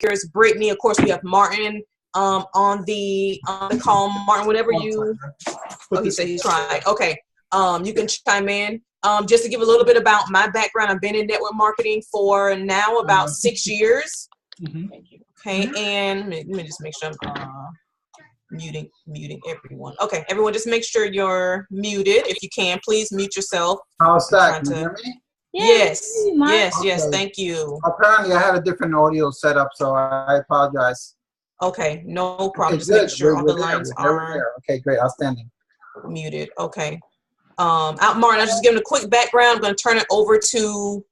speakers, Brittany. Of course, we have Martin on the call. Martin, whenever you, oh, he said he's trying. Okay, you can chime in. Just to give a little bit about my background, I've been in network marketing for now about 6 years. Okay, and let me just make sure I'm muting everyone. Okay, everyone, just make sure you're muted. If you can, please mute yourself. How's that? Can you hear me? Yes, yes, okay. yes. Thank you. Apparently, I had a different audio setup, so I apologize. Okay, no problem. Okay, just make sure all the lines are okay, great, outstanding. Muted. Okay. Martin, I'll just give him a quick background. I'm going to turn it over to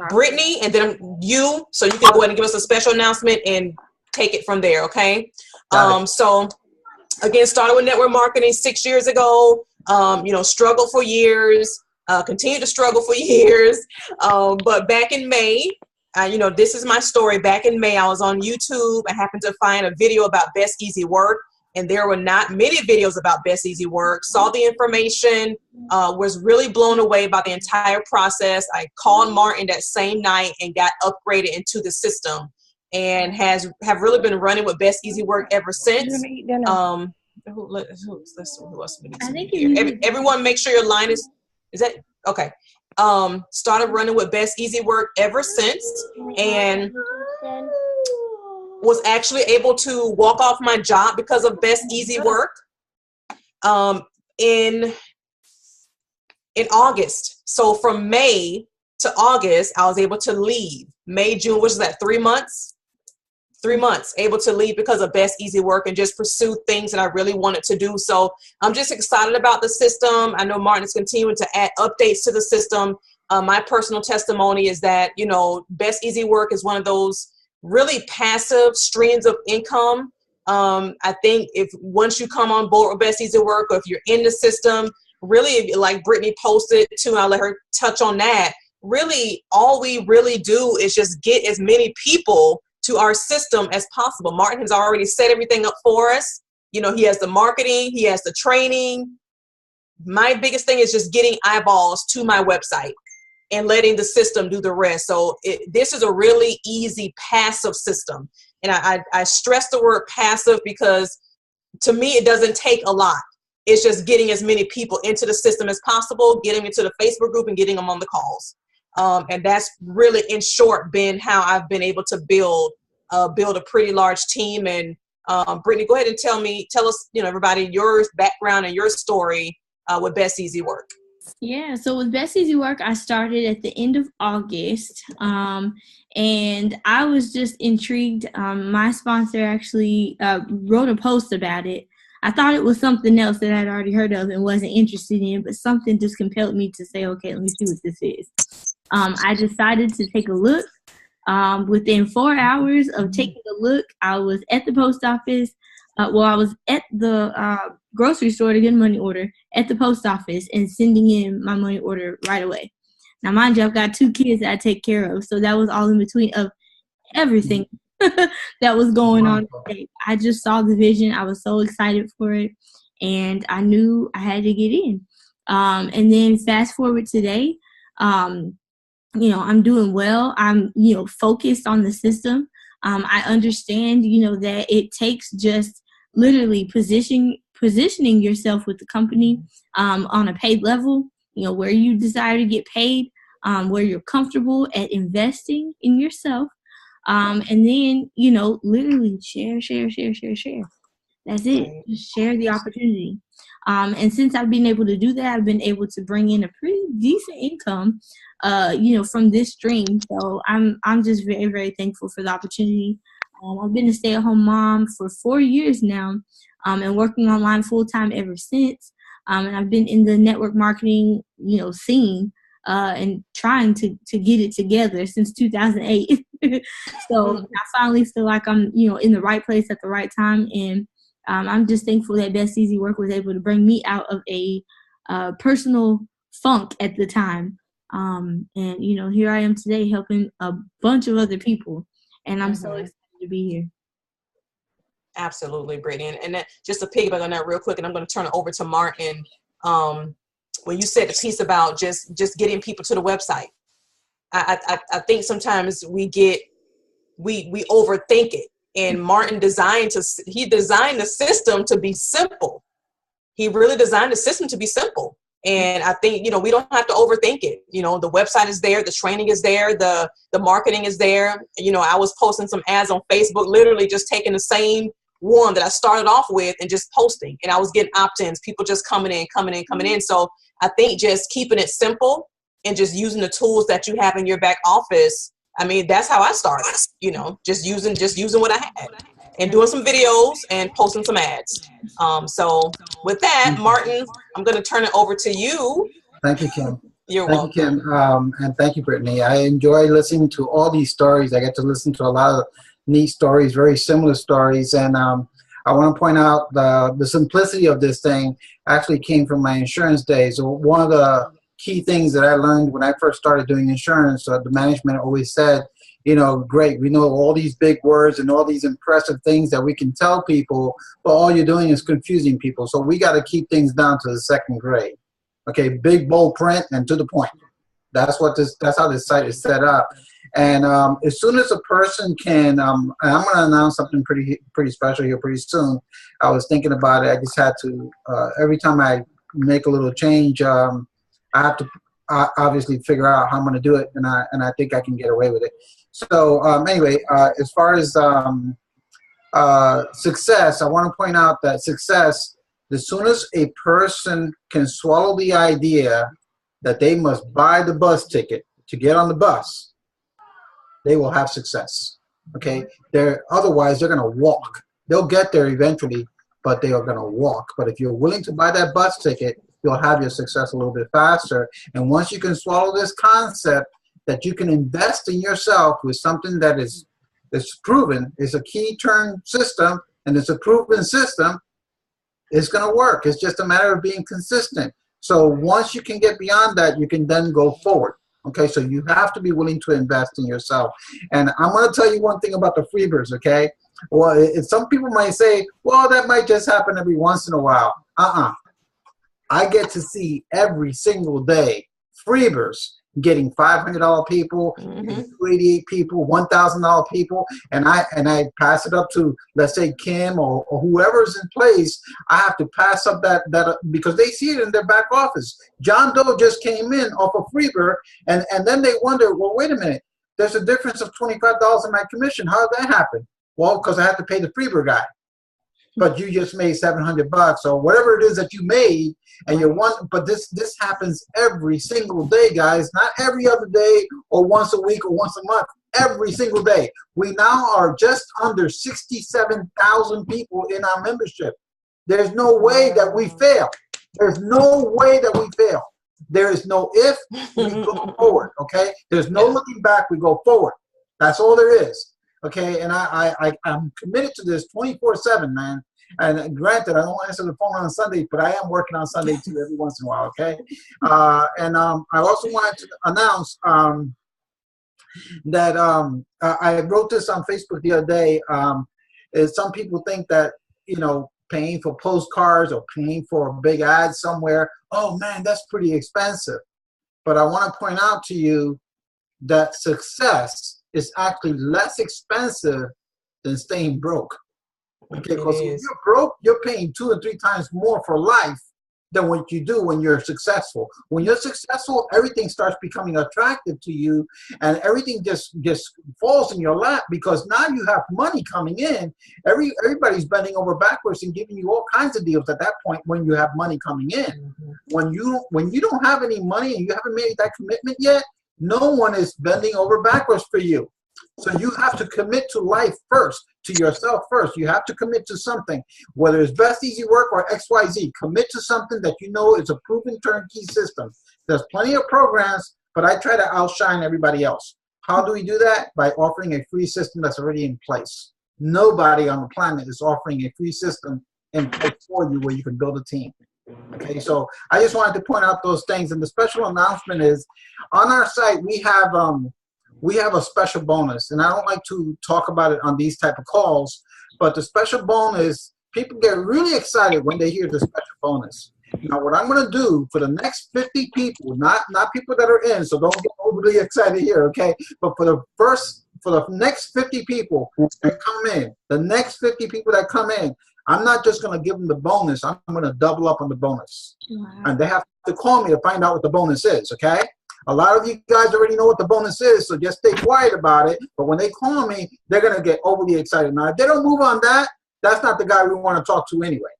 Brittany, and then you, so you can go ahead and give us a special announcement and take it from there. Okay. So again, started with network marketing 6 years ago. Struggled for years. Continue to struggle for years. But back in May, this is my story. Back in May, I was on YouTube. I happened to find a video about Best Easy Work, and there were not many videos about Best Easy Work. Saw the information, was really blown away by the entire process. I called Martin that same night and got upgraded into the system, and have really been running with Best Easy Work ever since. Everyone make sure your line is that okay? Started running with Best Easy Work ever since, and was actually able to walk off my job because of Best Easy Work in August. So from May to August, I was able to leave. May, June, which is that 3 months? 3 months, able to leave because of Best Easy Work and just pursue things that I really wanted to do. So I'm just excited about the system. I know Martin is continuing to add updates to the system. My personal testimony is that, Best Easy Work is one of those really passive streams of income. I think once you come on board with Best Easy Work, or if you're in the system, really, like Brittany posted too, and I'll let her touch on that. Really, all we really do is just get as many people to our system as possible. Martin has already set everything up for us. He has the marketing, he has the training. My biggest thing is just getting eyeballs to my website and letting the system do the rest. So this is a really easy passive system. And I stress the word passive because to me, it doesn't take a lot. It's just getting as many people into the system as possible, getting into the Facebook group and getting them on the calls. And that's really, in short, been how I've been able to build a pretty large team. And Brittany, go ahead and tell us, everybody, your background and your story with Best Easy Work. Yeah, so with Best Easy Work, I started at the end of August, and I was just intrigued. My sponsor actually wrote a post about it. I thought it was something else that I'd already heard of and wasn't interested in, but something just compelled me to say, okay, let me see what this is. I decided to take a look. Within 4 hours of taking a look, I was at the post office. I was at the grocery store to get a money order, at the post office, and sending in my money order right away. Now, mind you, I've got 2 kids that I take care of, so that was all in between of everything that was going on today. I just saw the vision. I was so excited for it, and I knew I had to get in. And then fast forward today, I'm doing well. I'm, focused on the system. I understand, that it takes just literally positioning yourself with the company on a paid level, where you desire to get paid, where you're comfortable at investing in yourself. And then, literally share. That's it. Just share the opportunity. And since I've been able to do that, I've been able to bring in a pretty decent income, from this stream. So I'm just very, very thankful for the opportunity. I've been a stay-at-home mom for 4 years now, and working online full-time ever since. And I've been in the network marketing, scene, and trying to get it together since 2008. So I finally feel like I'm, in the right place at the right time. And I'm just thankful that Best Easy Work was able to bring me out of a personal funk at the time. And, here I am today helping a bunch of other people. And I'm so excited to be here. Absolutely, Brittany. And that, just to piggyback on that real quick, and I'm going to turn it over to Martin. When you said the piece about just getting people to the website, I think sometimes we get we overthink it. And Martin designed the system to be simple. He really designed the system to be simple. And I think, we don't have to overthink it. The website is there, the training is there, the marketing is there. I was posting some ads on Facebook, literally just taking the same one that I started off with and just posting. And I was getting opt-ins, people just coming in. So I think just keeping it simple and just using the tools that you have in your back office. I mean, that's how I started, just using what I had and doing some videos and posting some ads. So with that, Martin, I'm going to turn it over to you. Thank you, Kim. You're welcome. Thank you, Kim. And thank you, Brittany. I enjoy listening to all these stories. I get to listen to a lot of neat stories, very similar stories. And I want to point out the simplicity of this thing actually came from my insurance days. So one of the key things that I learned when I first started doing insurance, the management always said, great, we know all these big words and all these impressive things that we can tell people, but all you're doing is confusing people. So we got to keep things down to the second grade. Okay, big, bold print and to the point. That's how this site is set up. And as soon as a person can, and I'm going to announce something pretty special here pretty soon. I was thinking about it. I just had to, every time I make a little change, I have to obviously figure out how I'm going to do it, and I think I can get away with it. So anyway, as far as success, I want to point out that success, as soon as a person can swallow the idea that they must buy the bus ticket to get on the bus, they will have success. Okay, otherwise they're going to walk. They'll get there eventually, but they are going to walk. But if you're willing to buy that bus ticket, you'll have your success a little bit faster. And once you can swallow this concept that you can invest in yourself with something that is proven, is a key turn system, and it's a proven system, it's going to work. It's just a matter of being consistent. So once you can get beyond that, you can then go forward. Okay, so you have to be willing to invest in yourself. And I'm going to tell you one thing about the freebirds, okay? Well, some people might say, well, that might just happen every once in a while. I get to see every single day freebirds getting $500 people, 288 people, $1,000 people, and I pass it up to, let's say, Kim or whoever's in place. I have to pass up that because they see it in their back office. John Doe just came in off a freebird, and then they wonder, well, wait a minute, there's a difference of $25 in my commission. How did that happen? Well, because I have to pay the freebird guy. But you just made $700 or whatever it is that you made, and you're one. But this happens every single day, guys. Not every other day or once a week or once a month. Every single day. We now are just under 67,000 people in our membership. There's no way that we fail. There's no way that we fail. There is no if, we go forward. Okay. There's no looking back. We go forward. That's all there is. Okay, and I'm committed to this 24/7, man. And granted, I don't answer the phone on Sunday, but I am working on Sunday too every once in a while. Okay, and I also wanted to announce that I wrote this on Facebook the other day. Is some people think that paying for postcards or paying for a big ad somewhere, oh man, that's pretty expensive. But I want to point out to you that success is actually less expensive than staying broke. Okay, because when you're broke, you're paying 2 or 3 times more for life than what you do when you're successful. When you're successful, everything starts becoming attractive to you, and everything just falls in your lap because now you have money coming in. Everybody's bending over backwards and giving you all kinds of deals at that point when you have money coming in. When you don't have any money and you haven't made that commitment yet, no one is bending over backwards for you. So you have to commit to life first, to yourself first. You have to commit to something, whether it's Best Easy Work or XYZ. Commit to something that you know is a proven turnkey system. There's plenty of programs, but I try to outshine everybody else. How do we do that? By offering a free system that's already in place. Nobody on the planet is offering a free system in place for you where you can build a team. Okay, so I just wanted to point out those things. And the special announcement is, on our site we have a special bonus, and I don't like to talk about it on these type of calls, but the special bonus, people get really excited when they hear the special bonus. Now, what I'm going to do for the next 50 people, not people that are in, so don't get overly excited here, okay? But for the first for the next 50 people that come in, I'm not just going to give them the bonus. I'm going to double up on the bonus. Wow. And they have to call me to find out what the bonus is, okay? A lot of you guys already know what the bonus is, so just stay quiet about it. But when they call me, they're going to get overly excited. Now, if they don't move on that, that's not the guy we want to talk to anyway.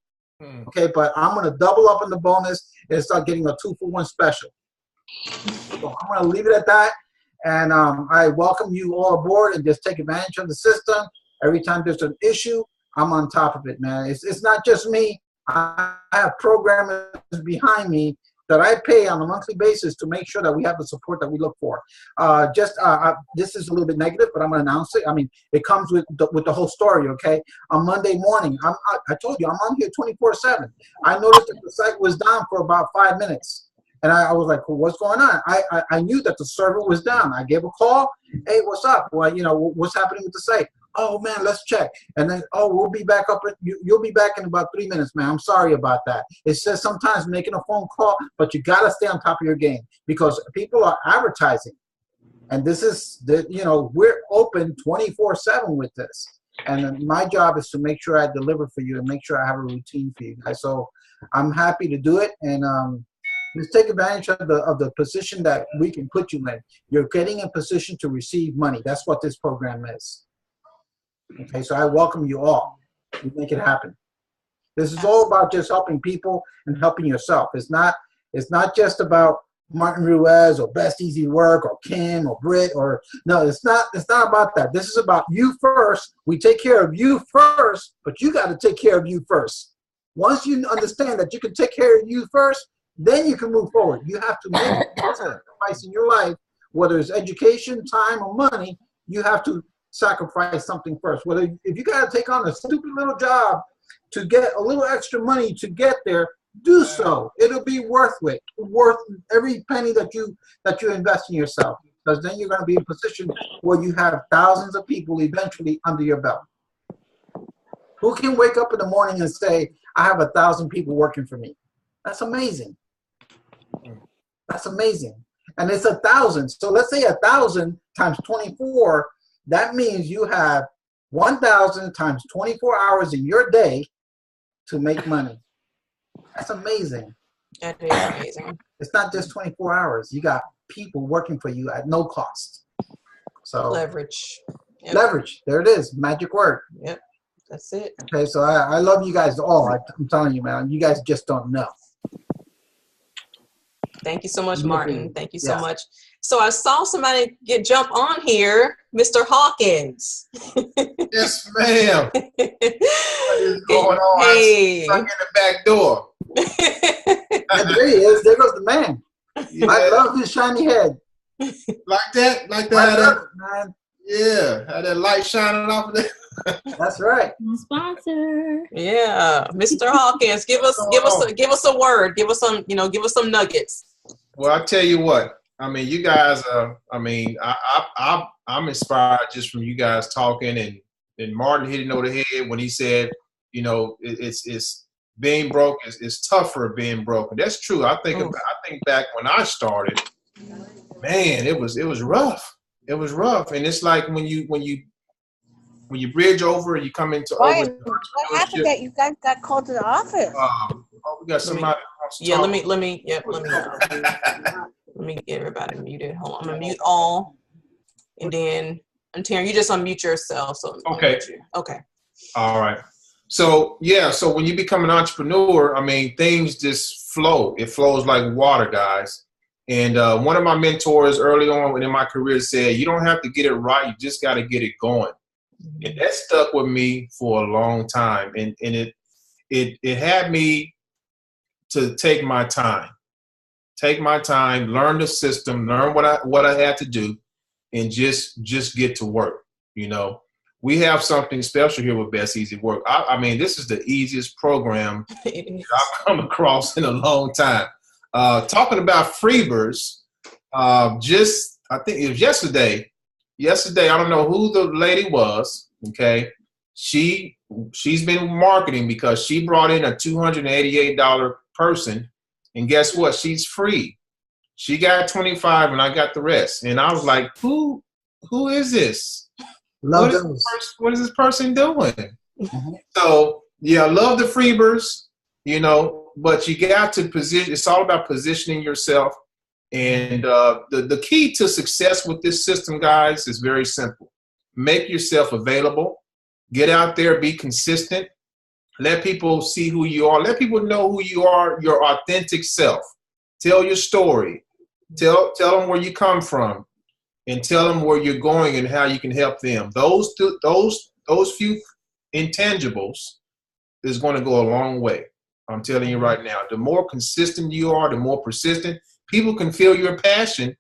Okay, but I'm going to double up on the bonus and start getting a 2-for-1 special. So I'm going to leave it at that. And I welcome you all aboard and just take advantage of the system. Every time there's an issue, I'm on top of it, man. It's not just me. I have programmers behind me that I pay on a monthly basis to make sure that we have the support that we look for. This is a little bit negative, but I'm going to announce it. I mean, it comes with the whole story, okay? On Monday morning, I told you, I'm on here 24/7. I noticed that the site was down for about 5 minutes. And I was like, well, what's going on? I knew that the server was down. I gave a call. Hey, what's up? Well, you know, what's happening with the site? Oh, man, let's check. And then, oh, we'll be back up. You'll be back in about 3 minutes, man. I'm sorry about that. It says sometimes making a phone call, but you got to stay on top of your game because people are advertising. And this is, you know, we're open 24/7 with this. And my job is to make sure I deliver for you and make sure I have a routine for you guys. So I'm happy to do it. And just take advantage of the position that we can put you in. You're getting in position to receive money. That's what this program is. Okay, so I welcome you all. You make it happen. This is all about just helping people and helping yourself. It's not just about Martin Ruiz or Best Easy Work or Kim or Britt or no, it's not about that. This is about you first. We take care of you first, but you got to take care of you first. Once you understand that you can take care of you first, then you can move forward. You have to make a sacrifice in your life, whether it's education, time, or money. You have to sacrifice something first. Whether if you got to take on a stupid little job to get a little extra money to get there, do so. It'll be worth every penny that you invest in yourself, because then you're going to be in a position where you have thousands of people eventually under your belt. Who can wake up in the morning and say, I have 1,000 people working for me? That's amazing. That's amazing. And it's 1,000. So let's say 1,000 times 24. That means you have 1,000 times 24 hours in your day to make money. That's amazing. That is amazing. It's not just 24 hours. You got people working for you at no cost. So leverage. Yep. Leverage. There it is. Magic word. Yep. That's it. Okay, so I love you guys all. I'm telling you, man. You guys just don't know. Thank you so much, Martin. Thank you so much. So I saw somebody jump on here, Mr. Hawkins. Yes, ma'am. What is going on? Hey. I'm stuck in the back door. There he is. There goes the man. Yeah. I love his shiny head. Like that? Like that? I love it, man. Yeah, had that light shining off of there. That's right. Sponsor. Yeah, Mr. Hawkins, give us a word. Give us some, give us some nuggets. Well, I tell you what. I mean, you guys. I'm inspired just from you guys talking, and Martin hit it over the head when he said, it's being broke is tougher being broken. That's true. I think back when I started, man, it was rough. It was rough, and it's like when you bridge over and you come into what happened that you guys got called to the office? We got somebody. Let me get everybody muted. Hold on, I'm gonna mute all, and then Ontarian, you just unmute yourself. So okay. Okay. All right. So so when you become an entrepreneur, I mean, things just flow. It flows like water, guys. And one of my mentors early on in my career said, you don't have to get it right. You just got to get it going. Mm-hmm. And that stuck with me for a long time. And it had me to take my time, learn the system, learn what I had to do, and just get to work. We have something special here with Best Easy Work. I mean, this is the easiest program I've come across in a long time. Talking about freebirds, I think it was yesterday, I don't know who the lady was, okay? She's been marketing because she brought in a $288 person, and guess what? She's free. She got 25 and I got the rest. And I was like, who is this? Love those. What is this person doing? Mm-hmm. So yeah, love the freebirds, you know, but you got to position. It's all about positioning yourself. And the key to success with this system, guys, is very simple. Make yourself available. Get out there, be consistent. Let people see who you are. Let people know who you are, your authentic self. Tell your story. Tell them where you come from, and tell them where you're going and how you can help them. Those few intangibles is going to go a long way. I'm telling you right now. The more consistent you are, the more persistent. People can feel your passion,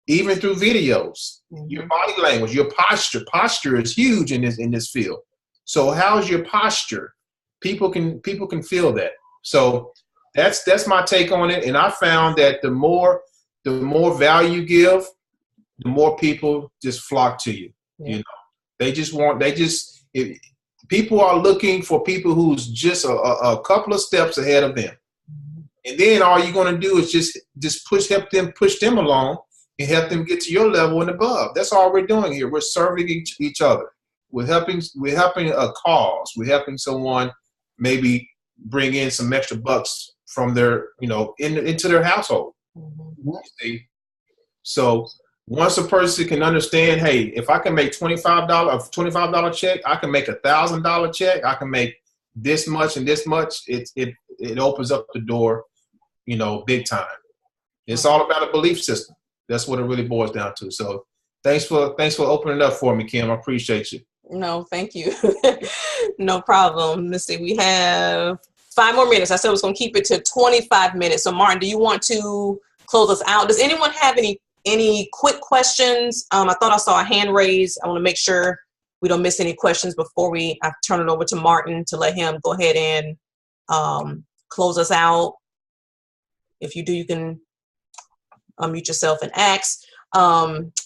even through videos. Mm-hmm. Your body language, your posture. Posture is huge in this field. So how's your posture? People can feel that. So that's my take on it. And I found that the more value you give, the more people just flock to you. Yeah. You know, people are looking for people who's just a couple of steps ahead of them. And then all you're going to do is just push them along and help them get to your level and above. That's all we're doing here. We're serving each other. We're helping a cause. We're helping someone maybe bring in some extra bucks from their, into their household. Mm-hmm. See? So once a person can understand, hey, if I can make $25 check, I can make $1,000 check, I can make this much and this much, it opens up the door, big time. It's all about a belief system. That's what it really boils down to. So thanks for opening up for me, Kim. I appreciate you. No, thank you. No problem. Let's see. We have 5 more minutes. I said I was going to keep it to 25 minutes. So Martin, do you want to close us out? Does anyone have any quick questions? I thought I saw a hand raised. I want to make sure we don't miss any questions before I turn it over to Martin to let him go ahead and close us out. If you do, you can unmute yourself and ask.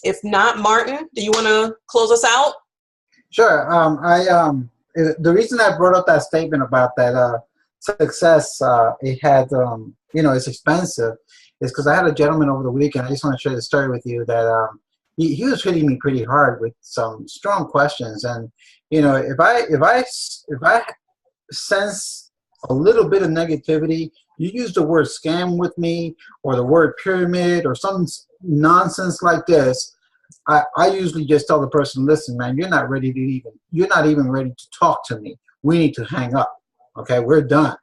If not, Martin, do you want to close us out? Sure. The reason I brought up that statement about that success, it had, it's expensive, is because I had a gentleman over the weekend. I just want to share the story with you that he was hitting me pretty hard with some strong questions. And, if I sense a little bit of negativity, you use the word scam with me or the word pyramid or some nonsense like this, I usually just tell the person, listen, man, you're not even ready to talk to me. We need to hang up. Okay, we're done.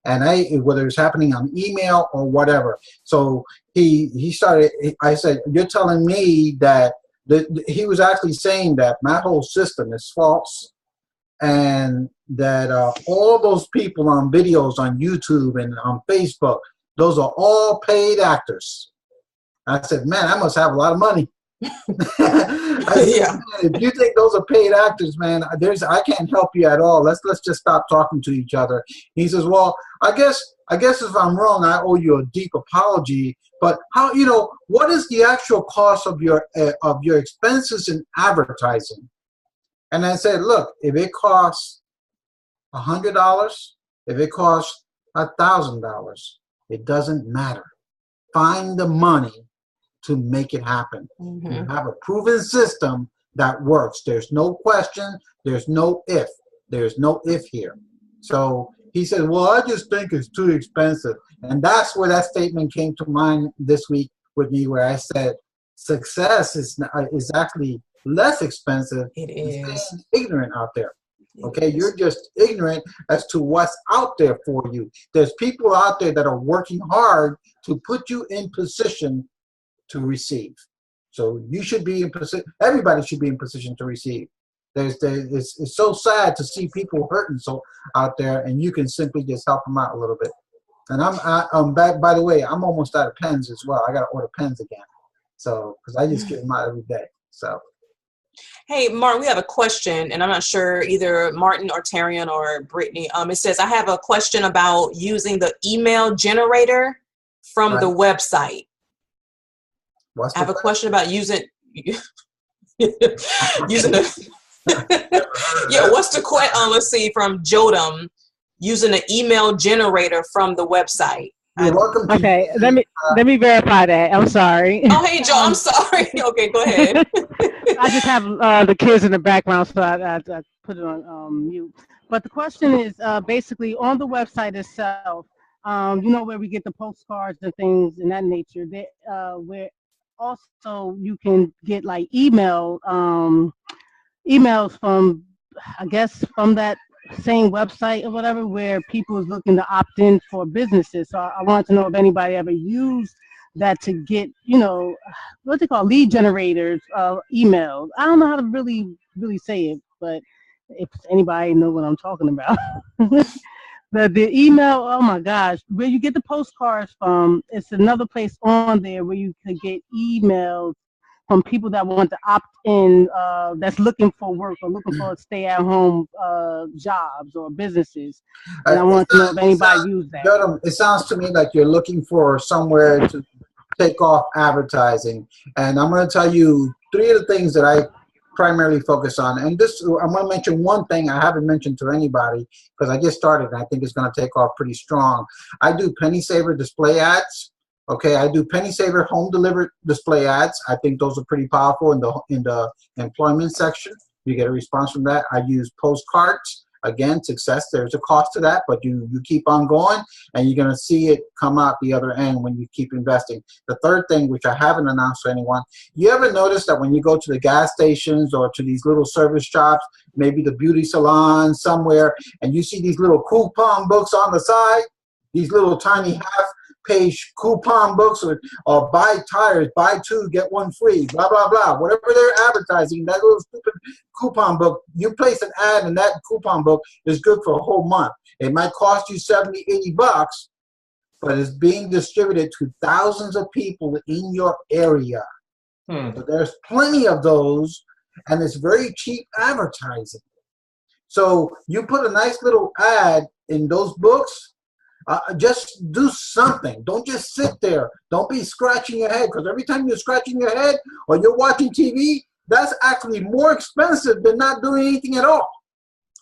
And whether it's happening on email or whatever. So he started, I said, you're telling me that he was actually saying that my whole system is false, and that all those people on videos on YouTube and on Facebook, those are all paid actors. I said, man, I must have a lot of money. Yeah. If you think those are paid actors, man, I can't help you at all. Let's just stop talking to each other. He says, well, I guess if I'm wrong, I owe you a deep apology. But how, what is the actual cost of your expenses in advertising? And I said, look, if it costs $100, if it costs $1,000, it doesn't matter. Find the money to make it happen. Mm-hmm. You have a proven system that works. There's no question. There's no if. There's no if here. So he said, well, I just think it's too expensive. And that's where that statement came to mind this week with me, where I said success is actually less expensive. It is. Ignorant out there. Okay, you're just ignorant as to what's out there for you. There's people out there that are working hard to put you in position to receive. So you should be in position. Everybody should be in position to receive. It's so sad to see people hurting so out there, and you can simply just help them out a little bit. And I'm back. By the way, I'm almost out of pens as well. I got to order pens again. So because I just get them out every day. So. Hey, Martin, we have a question, and I'm not sure either Martin or Ontarian or Brittany. It says, I have a question about using the email generator from the website. I have a question about using the yeah. What's the question? Let's see, from Jodam, using an email generator from the website. You're welcome to. Okay, let me verify that. I'm sorry. Oh, hey, Joe, I'm sorry. Okay, go ahead. I just have the kids in the background, so I put it on mute. But the question is basically on the website itself, where we get the postcards and things in that nature, where also you can get like emails from, I guess, from that same website or whatever, where people is looking to opt in for businesses. So I want to know if anybody ever used that to get, what they call lead generators emails. I don't know how to really say it, but if anybody know what I'm talking about. The email, oh my gosh, where you get the postcards from, it's another place on there where you could get emails from people that want to opt in, that's looking for work or looking for stay-at-home jobs or businesses. And I want to know if anybody used that. It sounds to me like you're looking for somewhere to take off advertising. And I'm going to tell you 3 of the things that I primarily focus on. And this, I'm going to mention one thing I haven't mentioned to anybody because I just started and I think it's going to take off pretty strong. I do penny saver display ads. Okay, I do penny saver home delivered display ads. I think those are pretty powerful in the employment section. You get a response from that. I use postcards. Again, success, there's a cost to that, but you keep on going and you're going to see it come out the other end when you keep investing. The third thing, which I haven't announced to anyone, you ever notice that when you go to the gas stations or to these little service shops, maybe the beauty salon somewhere, and you see these little coupon books on the side, these little tiny half-page coupon books, or buy tires, buy 2, get 1 free, blah, blah, blah. Whatever they're advertising, that little stupid coupon book, you place an ad in that coupon book is good for a whole month. It might cost you $70, $80, but it's being distributed to thousands of people in your area. So there's plenty of those, and it's very cheap advertising. So you put a nice little ad in those books, just do something. Don't just sit there. Don't be scratching your head, because every time you're scratching your head or you're watching TV, that's actually more expensive than not doing anything at all.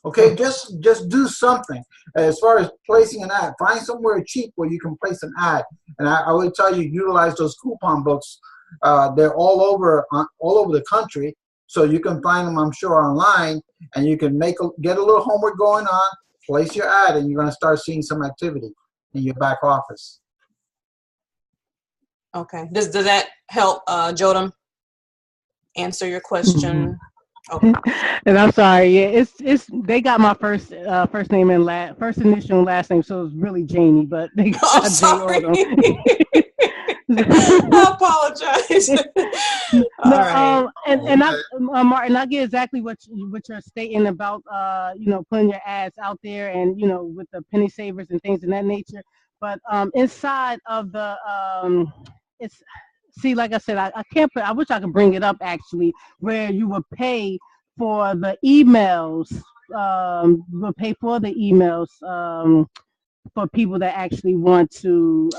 Okay, just do something. As far as placing an ad, find somewhere cheap where you can place an ad. And I would tell you, utilize those coupon books. They're all over the country, so you can find them, I'm sure, online, and you can get a little homework going on. Place your ad, and you're going to start seeing some activity in your back office. Okay. Does that help, Jodam, answer your question? Okay. And I'm sorry, yeah, it's they got my first name and first initial and last name, so it's really Jamie, but they got I'm sorry. I apologize. Martin, I get exactly what you're stating about putting your ads out there and with the penny savers and things of that nature. But inside of the like I said, I can't put. I wish I could bring it up actually, where you would pay for the emails. Will pay for the emails for people that actually want to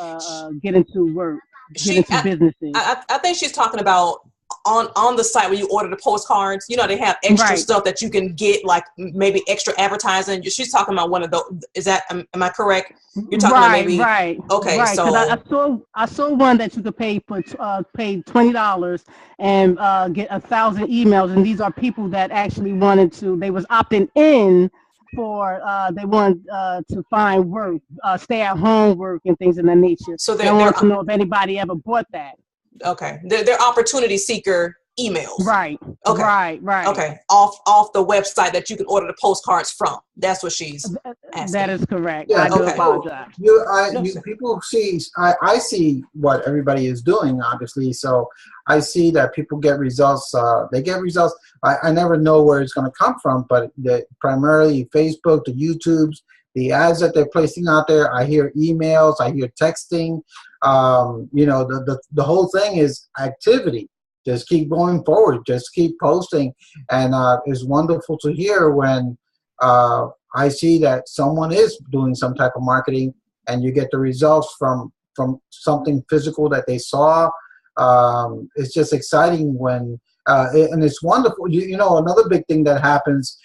get into work. Businesses. I think she's talking about on the site where you order the postcards. They have extra stuff that you can get, like maybe extra adpaiding. She's talking about one of those. Is that, am I correct? You're talking about maybe okay. Right. So I saw one that you could pay for pay $20 and get 1,000 emails, and these are people that actually they was opting in for they want to find work, stay at home work and things of that nature. So I want to know if anybody ever bought that. Okay, they're opportunity seeker emails. Right. Okay. Right. Okay, off the website that you can order the postcards from. That's what she's asking. That is correct. Yeah, I do apologize. People see. I see what everybody is doing, obviously. So I see that people get results. They get results. I never know where it's going to come from, but primarily Facebook, the YouTubes, the ads that they're placing out there. I hear emails. I hear texting. The whole thing is activity. Just keep going forward. Just keep posting. And it's wonderful to hear when I see that someone is doing some type of marketing and you get the results from something physical that they saw. It's just exciting when, and it's wonderful. Another big thing that happens,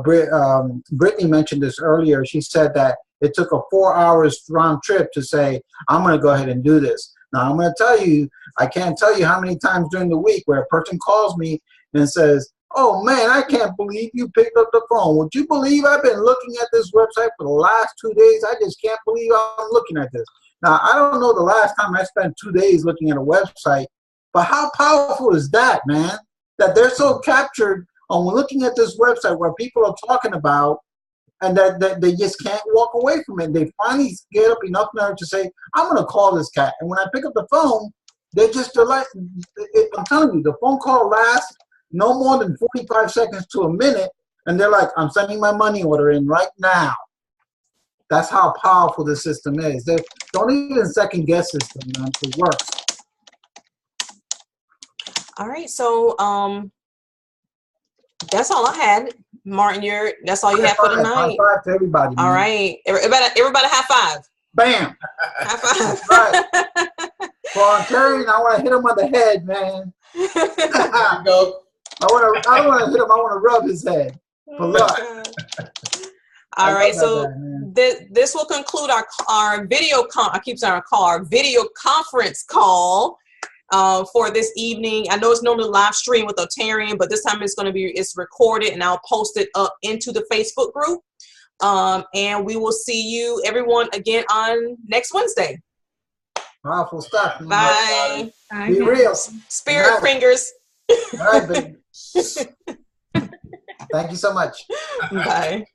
Brittany mentioned this earlier. She said that it took a 4 hours round trip to say, I'm going to go ahead and do this. Now, I'm going to tell you, I can't tell you how many times during the week where a person calls me and says, oh, man, I can't believe you picked up the phone. Would you believe I've been looking at this website for the last 2 days? I just can't believe I'm looking at this. Now, I don't know the last time I spent 2 days looking at a website, but how powerful is that, man? That they're so captured on looking at this website where people are talking about, and that they just can't walk away from it. They finally get up enough nerve to say, I'm going to call this cat. And when I pick up the phone, they're like, I'm telling you, the phone call lasts no more than 45 seconds to a minute, and they're like, I'm sending my money order in right now. That's how powerful this system is. They don't even second guess this thing, man. It works. All right, so that's all I had. Martin, that's all you had for tonight. High five to everybody. All right, everybody high five. Bam. High five. Right. For Ontarian, I want to hit him on the head, man. There you go. I don't want to hit him. I want to rub his head. For luck. All right, so this will conclude our video. I keep saying our video conference call for this evening. I know it's normally live stream with Ontarian, but this time it's recorded, and I'll post it up into the Facebook group. And we will see you, everyone, again on next Wednesday. Powerful stuff. Bye. Be real. Spirit fingers. All right, baby. Thank you so much. Bye.